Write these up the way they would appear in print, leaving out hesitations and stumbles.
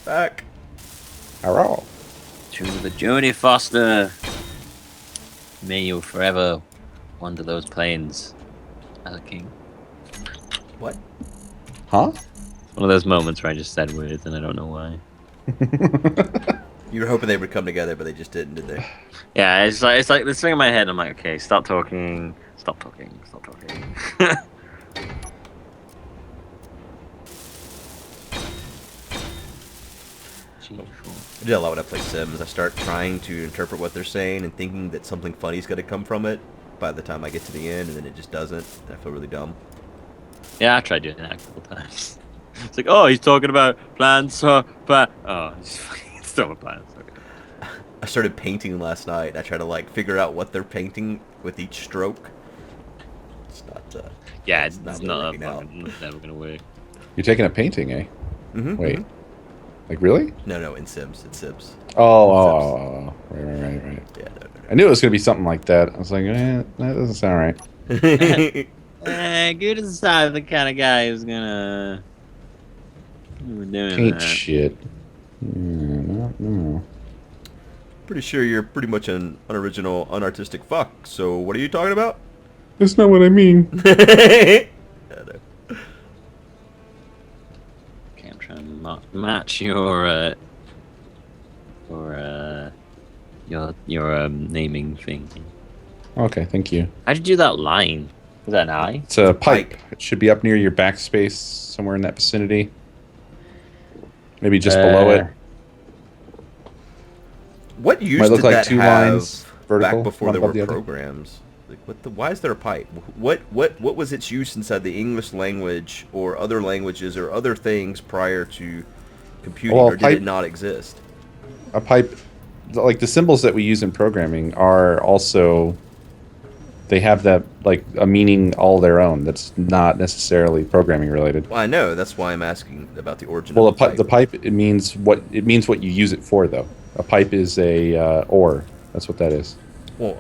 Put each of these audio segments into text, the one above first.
Back. Hurrah. To the Jodie Foster. May you forever wander those plains as a king. What? Huh? One of those moments where I just said words and I don't know why. You were hoping they would come together, but they just didn't, did they? Yeah, it's like this thing in my head. I'm like, okay, stop talking, stop talking, stop talking. I do a lot when I play Sims. I start trying to interpret what they're saying and thinking that something funny's going to come from it by the time I get to the end, and then it just doesn't. And I feel really dumb. Yeah, I tried doing that a couple times. It's like, oh, he's talking about plants, but oh, he's fucking still plants. Okay. I started painting last night. I try to like figure out what they're painting with each stroke. It's not. Yeah, it's it's not not working out. never gonna work. You're taking a painting, eh? Mm-hmm, Wait. Like, really? No, in Sims. In Sims. Oh. Right. Yeah, no. I knew it was going to be something like that. I was like, that doesn't sound right. Good as the kind of guy who's gonna. We're doing Paint that. shit. No. Pretty sure you're pretty much an unoriginal, unartistic fuck. So what are you talking about? That's not what I mean. Yeah, no. Okay, I'm trying to match your naming thing. Okay, thank you. How'd you do that line? Was that an eye? It's a pipe. Pipe. It should be up near your backspace, somewhere in that vicinity. Maybe just below it. What use Might look did like that 2 have lines vertical, back before one there were above the other? programs? Like, why is there a pipe? What was its use inside the English language or other languages or other things prior to computing, Well, or did pipe- it not exist? A pipe, like the symbols that we use in programming, are also. They have that like a meaning all their own. That's not necessarily programming related. Well, I know. That's why I'm asking about the origin Well, of the pipe it means what you use it for, though. A pipe is a ore. That's what that is. Well,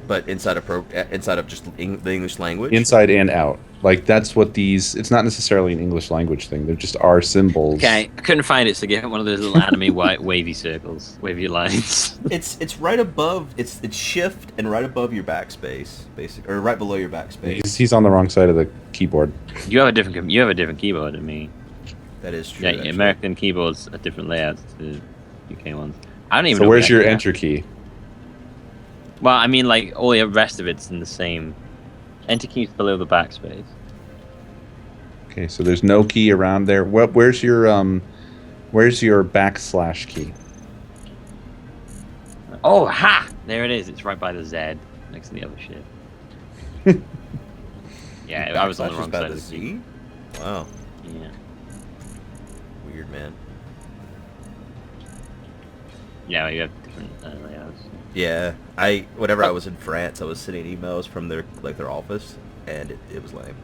but inside of just the English language. Inside and out. Like that's what these. It's not necessarily an English language thing. They're just our symbols. Okay, I couldn't find it, so get one of those little anime white wavy circles, wavy lines. It's right above. It's shift and right above your backspace, or right below your backspace. He's on the wrong side of the keyboard. You have a different keyboard than me. That is true. Yeah, actually. American keyboards are different layouts to UK ones. I don't even So know. where's where your I- enter key? Well, I mean, like all the rest of it's in the same. Enter key's below the backspace. Okay, so there's no key around there. Where's your backslash key? Oh, ha! There it is. It's right by the Z, next to the other shit. Yeah, I was on the Backslash wrong by side the of the key. Z. Wow, Yeah. weird man. Yeah, you have different layouts. Yeah, whenever I was in France, I was sending emails from their office, and it was lame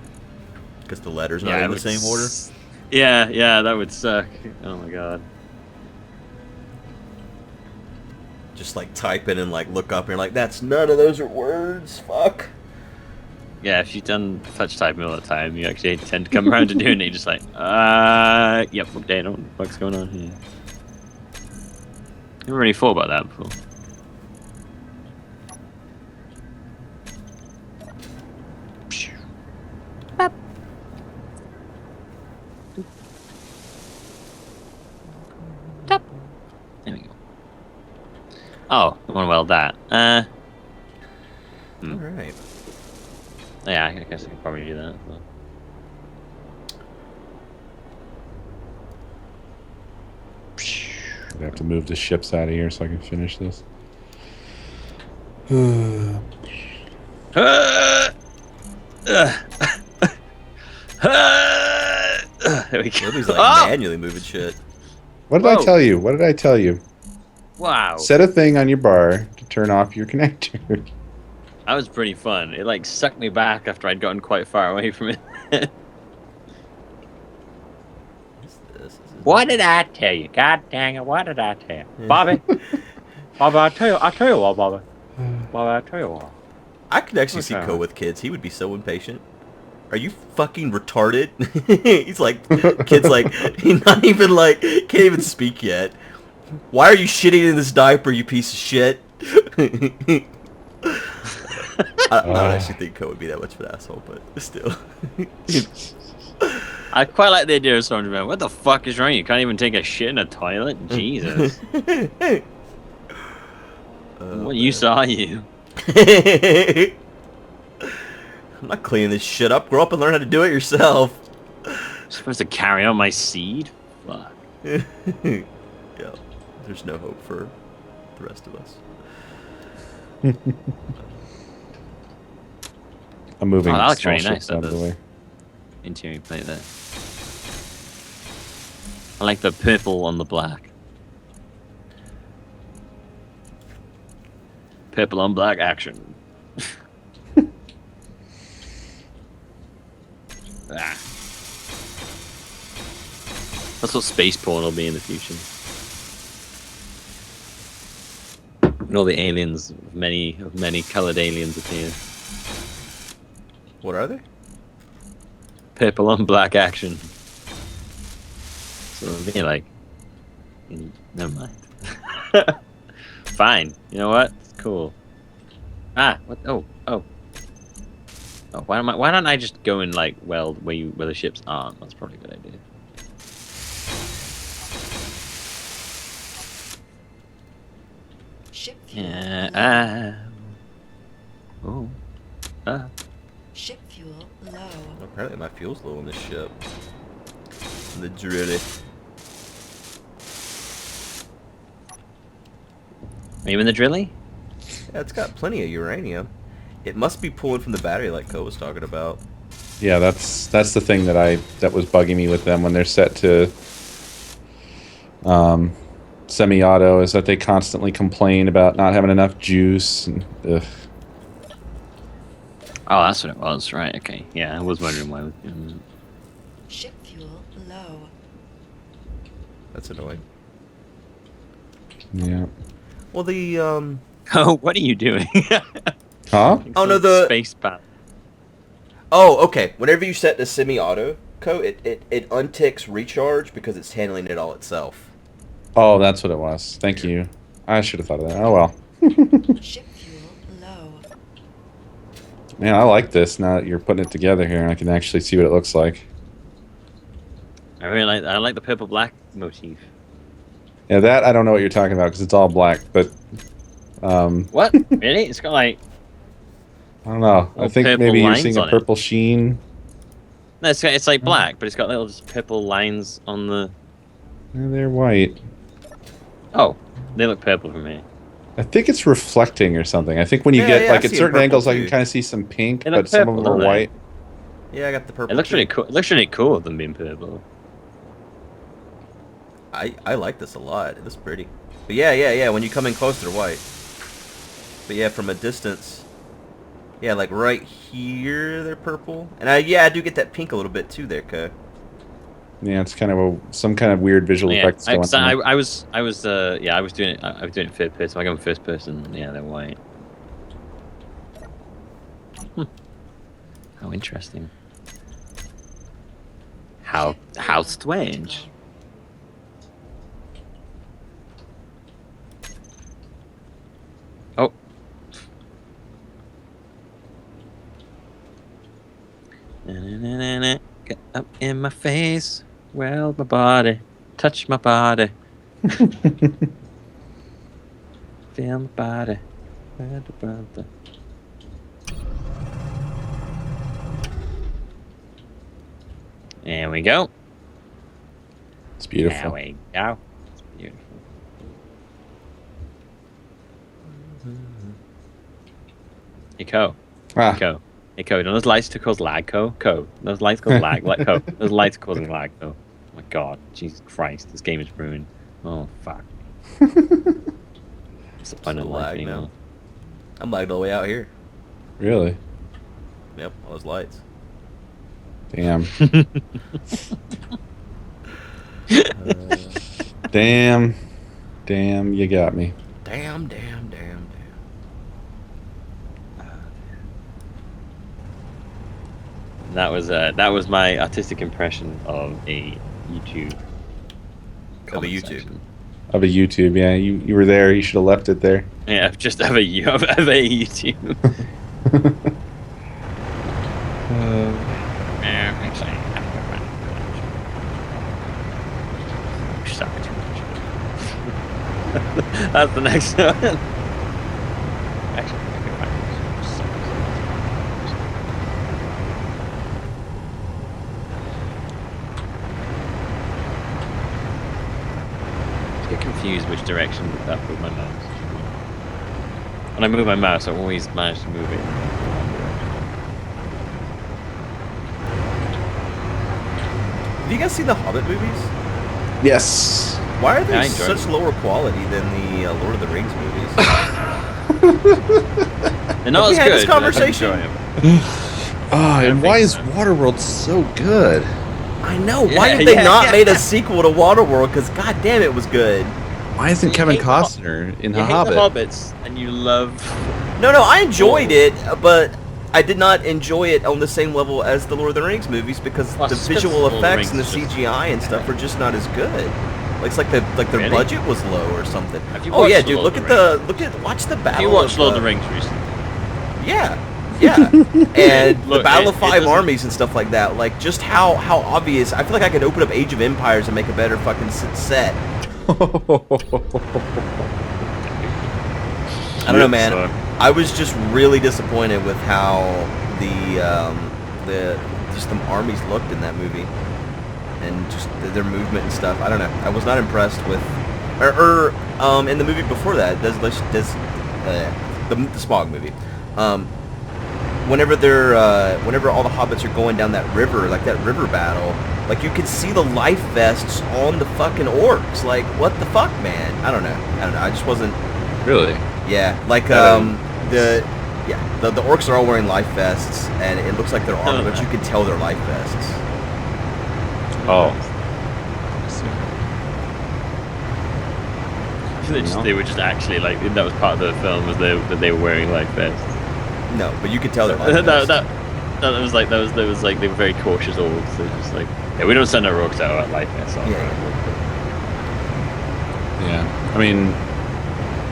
because the letters not Yeah, in it the same order. Yeah, that would suck. Oh my god. Just like type in and like look up, and you're like, that's none of those are words. Fuck. Yeah, if you've done touch typing all the time, you actually tend to come around to doing it. You're just like, yep, okay, what the fuck's going on here? Never really thought about that before. There we go. Oh, I want to weld that. All right. Yeah, I guess I could probably do that. But... I have to move the ships out of here so I can finish this. There we go. Nobody's like Oh! manually moving shit. What did I Whoa. tell you? What did I tell you? Wow, Set a thing on your bar to turn off your connector. that was pretty fun. It like sucked me back after I'd gotten quite far away from it. What's this? What did I tell you? God dang it! What did I tell you, Bobby? Bobby, I tell you what, Bobby. Bobby, I tell you what. I could actually see Okay. Co with kids. He would be so impatient. Are you fucking retarded? He's like, kid's like, he's not even like, can't even speak yet. Why are you shitting in this diaper, you piece of shit? I don't actually think Ko would be that much of an asshole, but still. I quite like the idea of someone being, what the fuck is wrong? You can't even take a shit in a toilet? Jesus. What use are you? I'm not cleaning this shit up. Grow up and learn how to do it yourself. I'm supposed to carry on my seed? Fuck. Yeah. There's no hope for the rest of us. I'm moving. Oh, that looks small really nice, ships that out of the does. way. Interior plate there. I like the purple on the black. Purple on black action. Ah. That's what space porn will be in the future. And all the aliens, many coloured aliens appear. What are they? Purple on black action. So it'll be like, never mind. Fine. You know what? It's cool. Ah, what? Oh. Why don't I just go and like weld where the ships aren't? That's probably a good idea. Ship fuel Yeah. low. Oh. Ship fuel low. Apparently my fuel's low on this ship. The Drilly. Are you in the Drilly? Yeah, it's got plenty of uranium. It must be pulling from the battery like Ko was talking about. Yeah, that's the thing that was bugging me with them when they're set to semi-auto, is that they constantly complain about not having enough juice. And, ugh. Oh, that's what it was, right? Okay, yeah, I was wondering why. It was doing Ship fuel low. That's annoying. Yeah. Well, the that. Oh, what are you doing? Huh? Oh, no, the- space pal. Oh, okay. Whenever you set the semi-auto, Ko, it unticks recharge because it's handling it all itself. Oh, that's what it was. Thank you. I should have thought of that. Oh well. Ship fuel low. Man, I like this now that you're putting it together here. I can actually see what it looks like. I like the purple black motif. Yeah, that I don't know what you're talking about because it's all black, but What? Really? It's got like I don't know. I Little think purple maybe you're lines seeing a on it. purple sheen. no, it's like black, but it's got little just purple lines on the. Yeah, they're white. Oh, they look purple for me. I think it's reflecting or something. I think when you Yeah, get yeah, like I at see certain purple angles, I too. can kind of see some pink, They look but some of purple, them are don't they? white. Yeah, I got the purple. It looks too. really cool. It looks really cool with them being purple. I like this a lot. It looks pretty. But yeah. When you come in close, they're white. But yeah, from a distance, yeah, like right here, they're purple. And I do get that pink a little bit too there, Ko. Yeah, it's kind of some kind of weird visual Yeah, effects going on. I was doing it. I was doing it third person. I go in first person. Yeah, they're white. How interesting. How strange. Oh. Na-na-na-na-na. Get up in my face. Well, my body. Touch my body. Feel my body. There we go. It's There beautiful. we go. It's beautiful. Hey, Ko. Ah, Ko. Hey, Ko. Those lights to cause lag, Ko. Ko. Those lights cause lag. Like, Ko. Those lights causing lag, Ko. Oh my god. Jesus Christ. This game is ruined. Oh, fuck. What's the point of Still life lag now. anymore? I'm lagged all the way out here. really? Yep, all those lights. Damn. Damn. Damn, you got me. Damn. That was my artistic impression of a YouTube. Of a comment YouTube. section. Of a YouTube, yeah. You were there. You should have left it there. Yeah, just of a YouTube. Suck too much. That's the next one. Actually, I can find I get confused which direction that with my mouse. When I move my mouse, I always manage to move it in the wrong direction. Do you guys see the Hobbit movies? Yes. Why are they Yeah, I enjoyed such lower quality than the Lord of the Rings movies? And not we as had good. this but I conversation? enjoy 'em. Oh, and think why is so. Waterworld so good? I know. Why Yeah, have they yeah, not yeah. made a sequel to Waterworld? Because goddamn, it was good. Why isn't You Kevin hate the Costner in You The hate Hobbit? the Hobbits, and you love. No, I enjoyed Oh. it, but I did not enjoy it on the same level as the Lord of the Rings movies because Well, the it's because visual Lord of the effects and the Rings is just- CGI and stuff are just not as good. Like it's like their Really? budget was low or something. Have you Oh yeah, watched dude, Lord look of at the watch the battle. Have you watched of, Lord of the Rings recently? Yeah, yeah, and the Look, Battle of it Five doesn't- Armies and stuff like that. Like just how obvious. I feel like I could open up Age of Empires and make a better fucking set. I don't know, man. So- I was just really disappointed with how the armies looked in that movie, and just their movement and stuff. I don't know. I was not impressed with, in the movie before that, the Smog movie. Whenever all the hobbits are going down that river, like that river battle, like you could see the life vests on the fucking orcs. Like what the fuck, man? I don't know. I just wasn't. Really? Yeah, like the orcs are all wearing life vests, and it looks like they're armor, but you can tell they're life vests. Oh. They were just actually like that was part of the film was that they were wearing life vests. No, but you could tell they're life that, vests. that was like that was like they were very cautious orcs. They're just like yeah, we don't send our orcs out at life vests. On. Yeah. Yeah. I mean,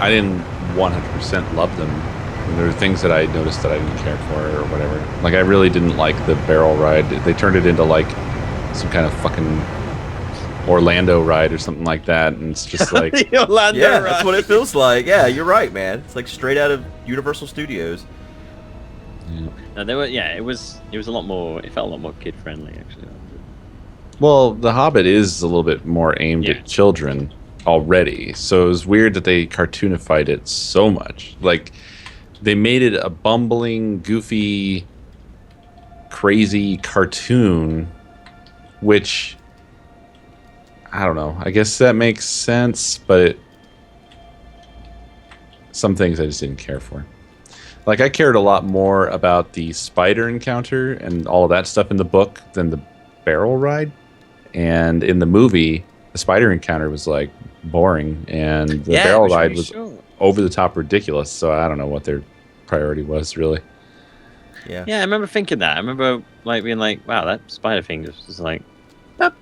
I didn't 100% love them. And there were things that I noticed that I didn't care for or whatever. Like, I really didn't like the barrel ride. They turned it into, like, some kind of fucking Orlando ride or something like that. And it's just like... The Orlando Yeah, ride. that's what it feels like. Yeah, you're right, man. It's like straight out of Universal Studios. Yeah. No, they were it was a lot more. It felt a lot more kid friendly actually. Well, The Hobbit is a little bit more aimed Yeah. at children already. So it was weird that they cartoonified it so much. Like, they made it a bumbling, goofy, crazy cartoon, which, I don't know. I guess that makes sense, but some things I just didn't care for. Like, I cared a lot more about the spider encounter and all of that stuff in the book than the barrel ride. And in the movie, the spider encounter was, like, boring, and the barrel ride was over the top ridiculous. So I don't know what their priority was, really. Yeah. Yeah, I remember thinking that. I remember like being like, "Wow, that spider thing was just like." Boop.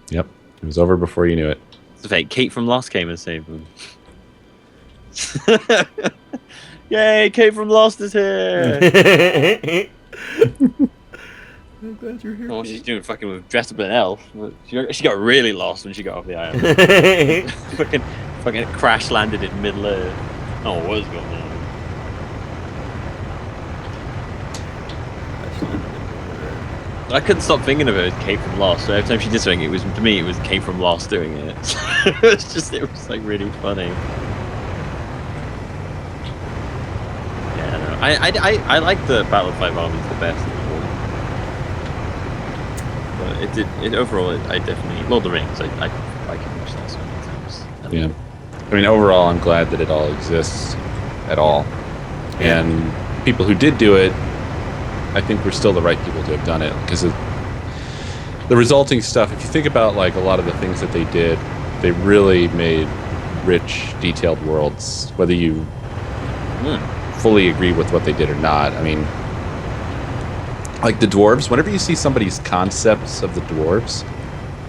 Yep, it was over before you knew it. It's fake. Kate from Lost came and saved them. Yay! Kate from Lost is here. I'm glad you're here. Well, she's doing fucking with dressed up as an elf. She got really lost when she got off the island. fucking crash landed in Middle Earth. Oh, what was going on? I couldn't stop thinking of her as Kate from Lost. So every time she did something, it was to me it was Kate from Lost doing it. it was like really funny. Yeah, I don't know. I like the Battle of Five Armies the best. But overall, I definitely Lord of the Rings. I can watch that so many times. Yeah. I mean, overall, I'm glad that it all exists at all. And people who did do it, I think we're still the right people to have done it. Because the resulting stuff, if you think about like a lot of the things that they did, they really made rich, detailed worlds. Whether you fully agree with what they did or not. I mean, like the dwarves. Whenever you see somebody's concepts of the dwarves,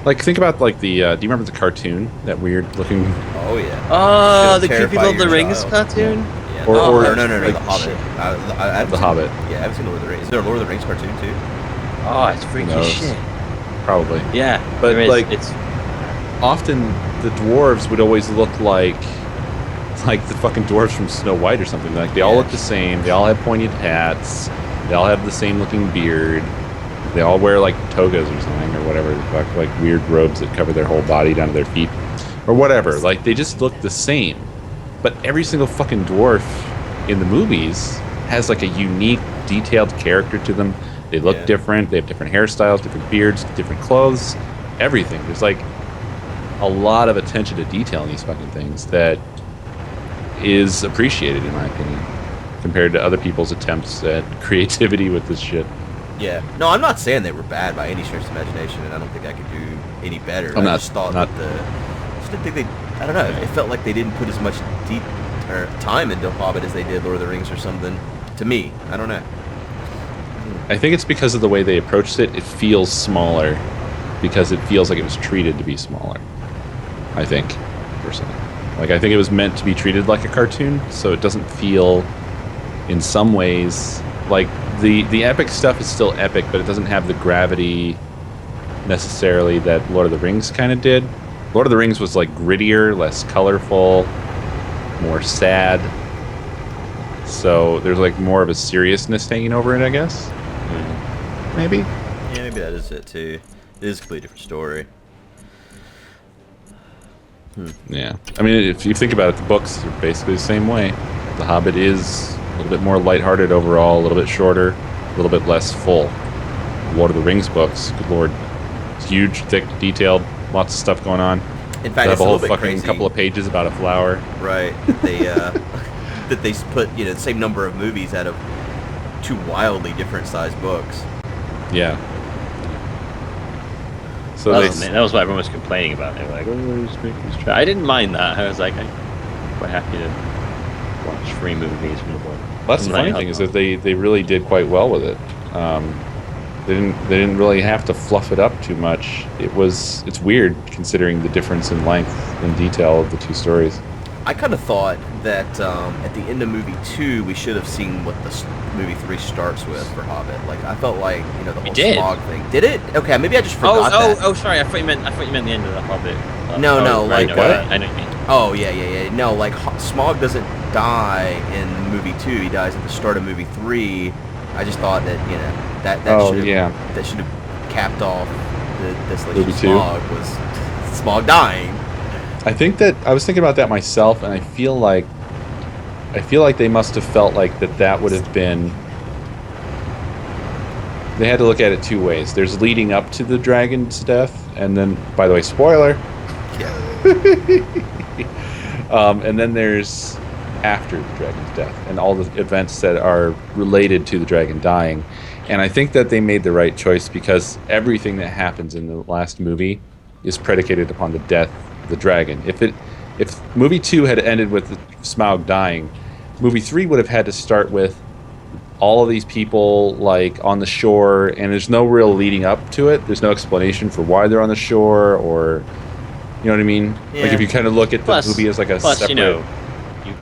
like think about like the. Do you remember the cartoon? That weird looking. Oh yeah. Oh, the Gonna creepy terrify Lord of the your Rings child. cartoon. Yeah. Or no, like, the Hobbit. I haven't The seen- Hobbit. Yeah, I haven't seen Lord of the Rings. Is there a Lord of the Rings cartoon too? Oh, it's freaky knows? as shit. Probably. Yeah, But, there is. like- it's Often the dwarves would always look like the fucking dwarves from Snow White or something. Like they all Yeah. look the same. They all have pointed hats. They all have the same looking beard. They all wear like togas or something or whatever the fuck, like weird robes that cover their whole body down to their feet or whatever. Like they just look the same. But every single fucking dwarf in the movies has like a unique, detailed character to them. They look Yeah. different. They have different hairstyles, different beards, different clothes, everything. There's like a lot of attention to detail in these fucking things that is appreciated, in my opinion, compared to other people's attempts at creativity with this shit. Yeah. No, I'm not saying they were bad by any stretch of imagination, and I don't think I could do any better. I'm I not- just thought not- that I just didn't think they. I don't know. It felt like they didn't put as much deep or time into Hobbit as they did Lord of the Rings or something. To me, I don't know. I think it's because of the way they approached it. It feels smaller because it feels like it was treated to be smaller. I think, personally. Like, I think it was meant to be treated like a cartoon, so it doesn't feel, in some ways, like the epic stuff is still epic, but it doesn't have the gravity necessarily that Lord of the Rings kind of did. Lord of the Rings was like grittier, less colorful, more sad. So there's like more of a seriousness hanging over it, I guess. Maybe. Yeah, maybe that is it too. It is a completely different story. Yeah. I mean, if you think about it, the books are basically the same way. The Hobbit is a little bit more lighthearted overall, a little bit shorter, a little bit less full. Lord of the Rings books, good lord. It's huge, thick, detailed, lots of stuff going on. In fact, They have it's a a whole little bit fucking crazy. couple of pages about a flower. Right. That they that they put the same number of movies out of two wildly different sized books. Yeah. So Well, they, man, that was what everyone was complaining about. They were like, "Oh, just make this I didn't mind that. I was like, I'm quite happy to watch 3 movies from the book. that's the funny thing is that they really did quite well with it. They didn't really have to fluff it up too much. It's weird considering the difference in length and detail of the two stories. I kind of thought that at the end of movie 2 we should have seen what movie 3 starts with for Hobbit. Like I felt like the whole did. smog thing. Did it? Okay, maybe I just Oh, forgot that. sorry. I thought you meant the end of the Hobbit. No, no, right, like, no, what? I know what you mean. Oh yeah. No, like Smog doesn't die in movie 2. He dies at the start of movie 3. I just thought that that Oh, should have yeah. that should have capped off the desolation Movie of 2. Smog was Smog dying. I think that I was thinking about that myself, and I feel like they must have felt like that would have been. They had to look at it two ways. There's leading up to the dragon's death, and then, by the way, spoiler. Yeah. And then there's after the dragon's death and all the events that are related to the dragon dying. And I think that they made the right choice because everything that happens in the last movie is predicated upon the death of the dragon. If movie 2 had ended with Smaug dying, movie 3 would have had to start with all of these people like on the shore, and there's no real leading up to it. There's no explanation for why they're on the shore, or you know what I mean? Like Yeah. if you kind of look at the Plus- movie as like a Plus, separate. you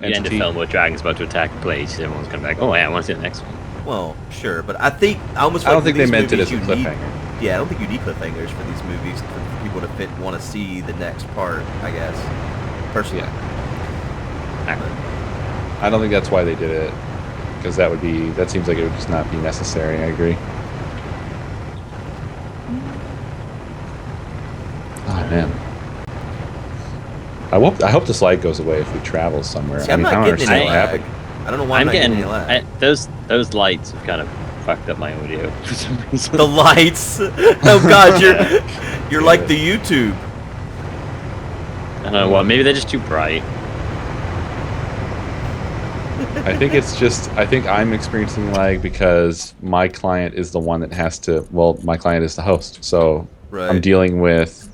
end the entity. film with dragons about to attack a place. Everyone's gonna be like, "Oh yeah, I want to see the next one." Well, sure, but I think I almost. I feel don't like think for they these meant it as a movies, you need- cliffhanger. Yeah, I don't think you need cliffhangers for these movies for people to want to see the next part. I guess, personally. Yeah. I don't think that's why they did it, because that seems like it would just not be necessary. I agree. Oh man. I hope this light goes away if we travel somewhere. See, I I'm mean, I not don't getting understand any what lag. happened. I don't know why I'm, I'm not getting getting any lag. those lights have kind of fucked up my audio for some reason. The lights. Oh God, you're like the YouTube. I don't know. Well, maybe they're just too bright. I think it's just. I think I'm experiencing lag because my client is the one that has to. Well, my client is the host, so Right. I'm dealing with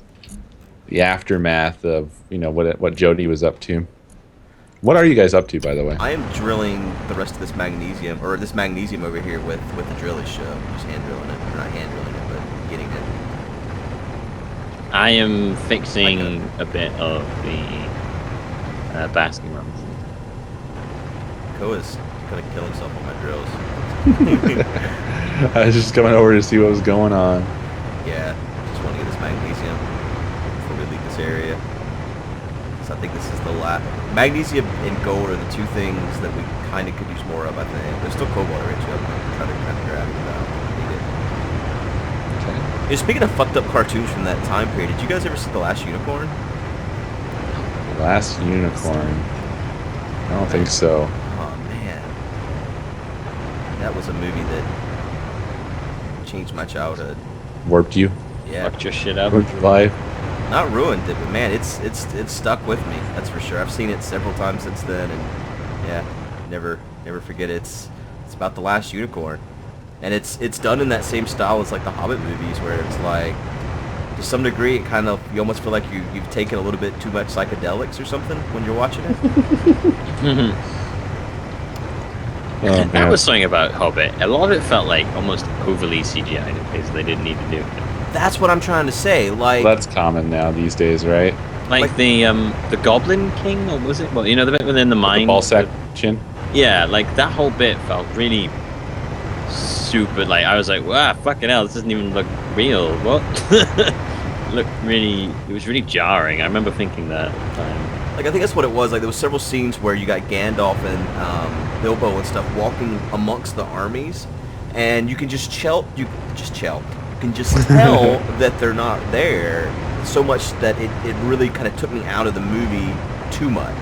the aftermath of what Jody was up to. What are you guys up to, by the way? I am drilling the rest of this magnesium, or this magnesium over here with the Drilly show. Just hand drilling it. Or not hand drilling it, but getting it. I am fixing a bit of the basking runs. Koa's gonna kill himself on my drills. I was just coming over to see what was going on. Yeah, just want to get this magnesium before we leave this area. So I think this is the last. Magnesium and gold are the two things that we kind of could use more of, I think. There's still cobalt rich up. I'm trying to kind of grab it out. Need it. Okay. Yeah, speaking of fucked up cartoons from that time period, did you guys ever see The Last Unicorn? Last Unicorn. I don't think so. Oh man, that was a movie that changed my childhood. Warped you? Yeah, Fucked your shit up. Warped your life? not ruined it, but man, it's stuck with me. That's for sure. I've seen it several times since then, and yeah, never forget it. It's about the last unicorn, and it's done in that same style as like the Hobbit movies, where it's like to some degree it kind of you almost feel like you've taken a little bit too much psychedelics or something when you're watching it. Oh, That was something about Hobbit. A lot of it felt like almost overly CGI in ways they didn't need to do. That's what I'm trying to say. Like Well, that's common now these days, right? Like the Goblin King, or was it? Well, you know, the bit within the mine. The ball sack chin. Yeah, like that whole bit felt really super. Like I was like, wow, fucking hell, this doesn't even look real. What? It was really jarring. I remember thinking that at the time. Like I think that's what it was. Like there was several scenes where you got Gandalf and Bilbo and stuff walking amongst the armies, and you can just tell that they're not there. So much that it really kind of took me out of the movie too much.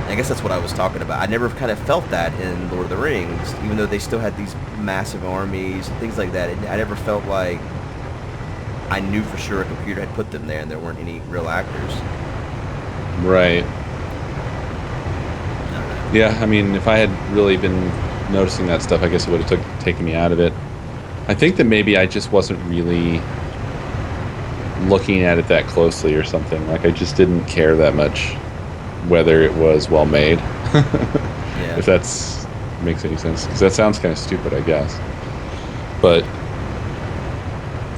I guess that's what I was talking about. I never kind of felt that in Lord of the Rings, even though they still had these massive armies and things like that. I never felt like I knew for sure a computer had put them there and there weren't any real actors. Right. Yeah, I mean, if I had really been noticing that stuff, I guess it would have taken me out of it. I think that maybe I just wasn't really looking at it that closely or something. Like, I just didn't care that much whether it was well made. Yeah. If that's makes any sense. Because that sounds kind of stupid, I guess. But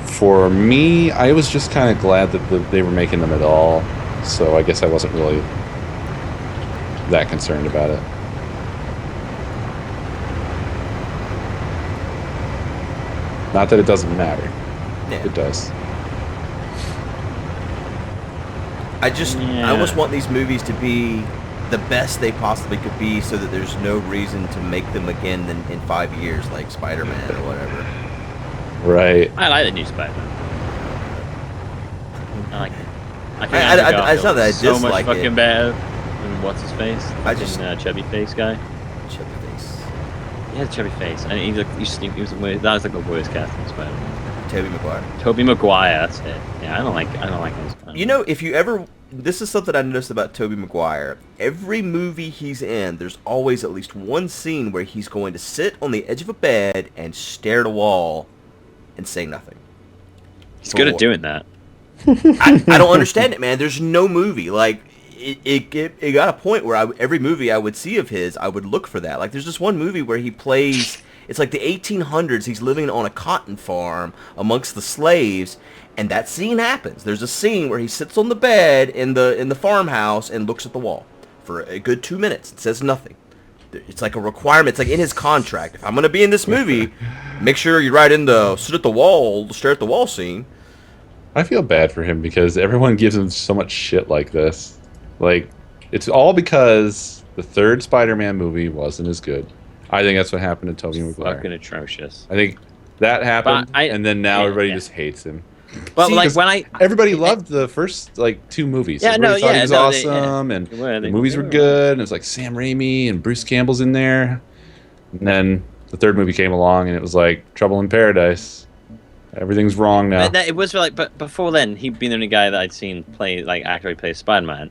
for me, I was just kind of glad that they were making them at all. So I guess I wasn't really that concerned about it. Not that it doesn't matter. Yeah. It does. I almost want these movies to be the best they possibly could be so that there's no reason to make them again in 5 years, like Spider-Man or whatever. Right. I like the new Spider-Man. I like it. I think it's not that I so much dislike fucking it. better than what's his face? I just- chubby face guy. Chubby face. He had a chubby face, and he was the worst, that was like the worst casting Spider-Man. Tobey Maguire. Tobey Maguire, that's it. Yeah, I don't like him. Spider-Man. You know, if you ever... This is something I noticed about Tobey Maguire. Every movie he's in, there's always at least one scene where he's going to sit on the edge of a bed and stare at a wall and say nothing. he's good at doing that. I don't understand it, man. There's no movie. Like, it got a point where every movie I would see of his, I would look for that. Like, there's this one movie where he plays... It's like the 1800s. He's living on a cotton farm amongst the slaves, and that scene happens. There's a scene where he sits on the bed in the farmhouse and looks at the wall for a good 2 minutes. It says nothing. It's like a requirement. It's like in his contract. If I'm going to be in this movie, make sure you write in the sit at the wall, stare at the wall scene. I feel bad for him because everyone gives him so much shit like this. Like, it's all because the third Spider-Man movie wasn't as good. I think that's what happened to Tobey Maguire. Fucking atrocious. I think that happened, But and then now everybody yeah. just hates him. Well, See, like 'cause when everybody loved the first two movies. Yeah, Everybody no, thought yeah, he was no, awesome, and They were, the they- movies they were were. good. And it's like Sam Raimi and Bruce Campbell's in there. And then the third movie came along, and it was like Trouble in Paradise. Everything's wrong now. It was like, but before then, he'd been the only guy that I'd seen actually play Spider-Man,